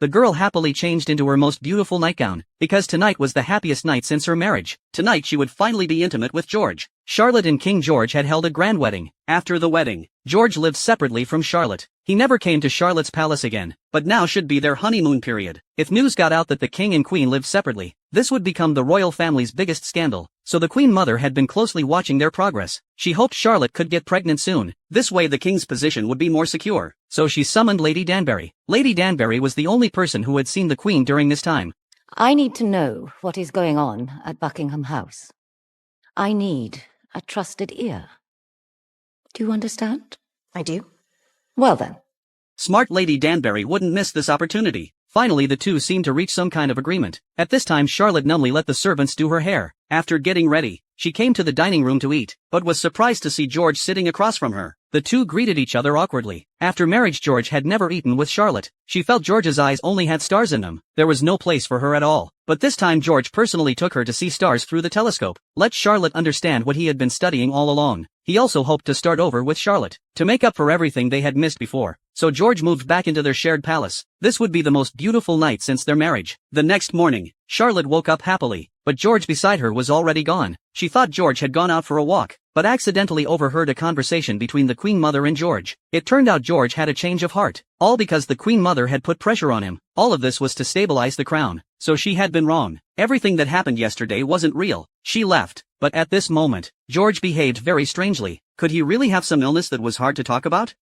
the girl happily changed into her most beautiful nightgown, because tonight was the happiest night since her marriage. Tonight she would finally be intimate with George. Charlotte and King George had held a grand wedding. After the wedding, George lived separately from Charlotte. He never came to Charlotte's palace again, but now should be their honeymoon period. If news got out that the king and queen lived separately, this would become the royal family's biggest scandal, so the queen mother had been closely watching their progress. She hoped Charlotte could get pregnant soon. This way the king's position would be more secure. So she summoned Lady Danbury. Lady Danbury was the only person who had seen the queen during this time. I need to know what is going on at Buckingham House. I need a trusted ear. Do you understand? I do. Well then. Smart Lady Danbury wouldn't miss this opportunity. Finally the two seemed to reach some kind of agreement. At this time Charlotte numbly let the servants do her hair. After getting ready, she came to the dining room to eat, but was surprised to see George sitting across from her. The two greeted each other awkwardly. After marriage George had never eaten with Charlotte. She felt George's eyes only had stars in them. There was no place for her at all. But this time George personally took her to see stars through the telescope. Let Charlotte understand what he had been studying all along. He also hoped to start over with Charlotte, to make up for everything they had missed before. So George moved back into their shared palace. This would be the most beautiful night since their marriage. The next morning, Charlotte woke up happily, but George beside her was already gone. She thought George had gone out for a walk, but accidentally overheard a conversation between the Queen Mother and George. It turned out George had a change of heart, all because the Queen Mother had put pressure on him. All of this was to stabilize the crown, so she had been wrong. Everything that happened yesterday wasn't real. She left, but at this moment, George behaved very strangely. Could he really have some illness that was hard to talk about?